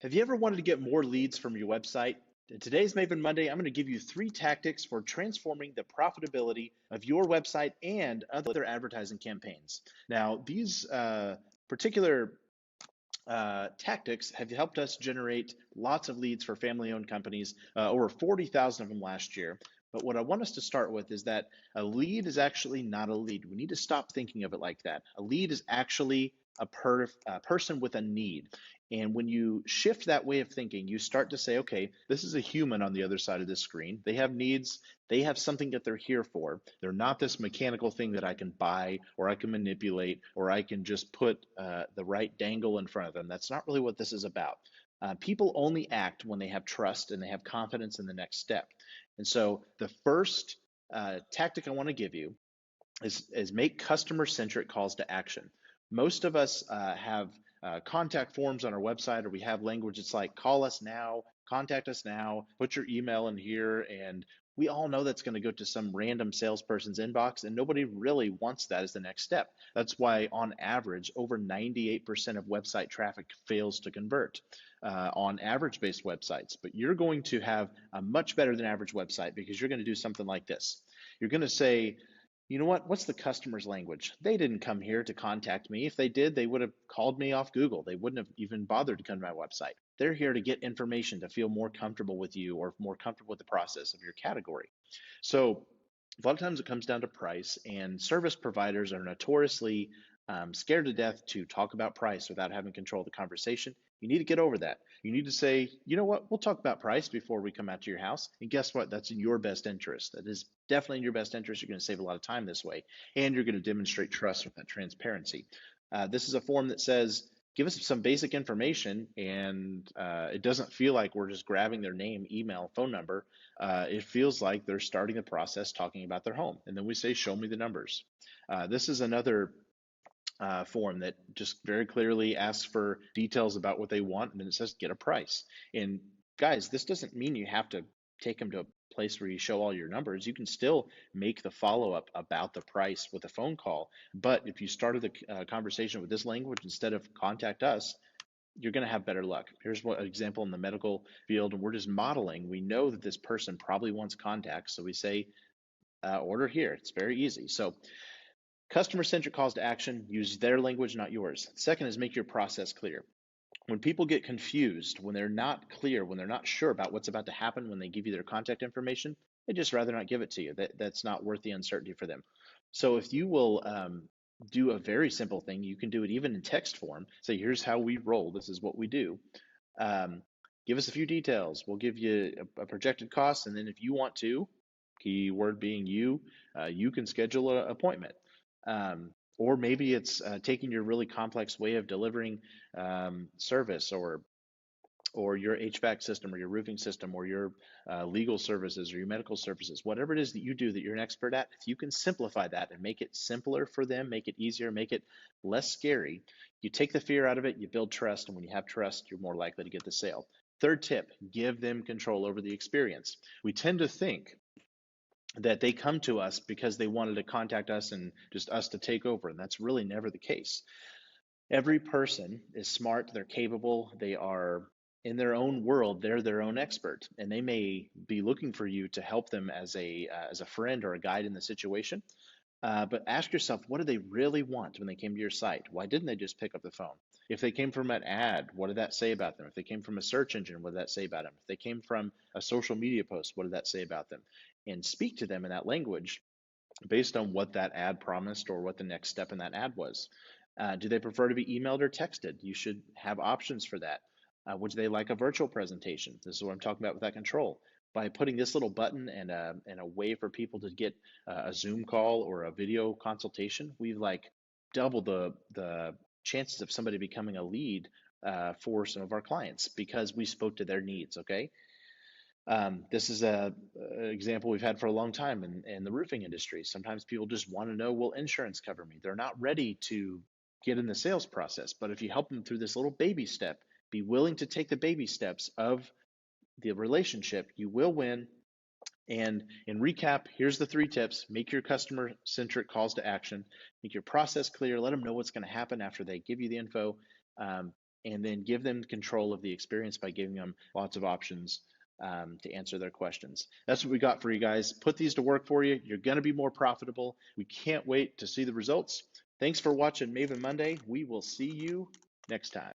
Have you ever wanted to get more leads from your website? In today's Maven Monday, I'm going to give you 3 tactics for transforming the profitability of your website and other advertising campaigns. Now, these particular tactics have helped us generate lots of leads for family-owned companies, over 40,000 of them last year. But what I want us to start with is that a lead is actually not a lead. We need to stop thinking of it like that. A lead is actually a person with a need. And when you shift that way of thinking, you start to say, okay, this is a human on the other side of this screen. They have needs. They have something that they're here for. They're not this mechanical thing that I can buy or I can manipulate or I can just put the right dangle in front of them. That's not really what this is about. People only act when they have trust and they have confidence in the next step. And so the first tactic I want to give you is make customer-centric calls to action. Most of us have contact forms on our website, or we have language. It's like, call us now, contact us now, put your email in here, and we all know that's going to go to some random salesperson's inbox, and nobody really wants that as the next step. That's why, on average, over 98% of website traffic fails to convert on average-based websites. But you're going to have a much better than average website because you're going to do something like this. You're going to say, you know what? What's the customer's language? They didn't come here to contact me. If they did, they would have called me off Google. They wouldn't have even bothered to come to my website. They're here to get information, to feel more comfortable with you or more comfortable with the process of your category. So a lot of times it comes down to price, and service providers are notoriously scared to death to talk about price without having control of the conversation. You need to get over that. You need to say, you know what, we'll talk about price before we come out to your house. And guess what? That's in your best interest. That is definitely in your best interest. You're going to save a lot of time this way, and you're going to demonstrate trust with that transparency. This is a form that says, give us some basic information, and it doesn't feel like we're just grabbing their name, email, phone number. It feels like they're starting the process talking about their home. And then we say, show me the numbers. This is another form that just very clearly asks for details about what they want, and then it says get a price. And guys, this doesn't mean you have to take them to a place where you show all your numbers. You can still make the follow-up about the price with a phone call. But if you started the conversation with this language instead of contact us, you're going to have better luck. Here's an example in the medical field, and we're just modeling. We know that this person probably wants contact, so we say order here. It's very easy. So customer-centric calls to action, use their language, not yours. Second is make your process clear. When people get confused, when they're not clear, when they're not sure about what's about to happen when they give you their contact information, they just rather not give it to you. That's not worth the uncertainty for them. So if you will do a very simple thing, you can do it even in text form. Say, here's how we roll. This is what we do. Give us a few details. We'll give you a projected cost, and then if you want to, keyword being you, you can schedule an appointment. Or maybe it's taking your really complex way of delivering service, or your HVAC system, or your roofing system, or your legal services, or your medical services, whatever it is that you do that you're an expert at. If you can simplify that and make it simpler for them, make it easier, make it less scary, you take the fear out of it, you build trust, and when you have trust, you're more likely to get the sale. Third tip, give them control over the experience. We tend to think that they come to us because they wanted to contact us and just us to take over, and that's really never the case. Every person is smart, they're capable, they are in their own world, they're their own expert, and they may be looking for you to help them as a friend or a guide in the situation. But ask yourself, what do they really want when they came to your site? Why didn't they just pick up the phone? If they came from an ad, what did that say about them? If they came from a search engine, what did that say about them? If they came from a social media post, what did that say about them? And speak to them in that language based on what that ad promised or what the next step in that ad was. Do they prefer to be emailed or texted? You should have options for that. Would they like a virtual presentation? This is what I'm talking about with that control. By putting this little button and a way for people to get a Zoom call or a video consultation, we've like doubled the chances of somebody becoming a lead for some of our clients because we spoke to their needs, okay? This is an example we've had for a long time in the roofing industry. Sometimes people just want to know, will insurance cover me? They're not ready to get in the sales process, but if you help them through this little baby step, be willing to take the baby steps of the relationship, you will win. And in recap, here's the 3 tips. Make your customer-centric calls to action. Make your process clear. Let them know what's going to happen after they give you the info. and then give them control of the experience by giving them lots of options to answer their questions. That's what we got for you guys. Put these to work for you. You're going to be more profitable. We can't wait to see the results. Thanks for watching Maven Monday. We will see you next time.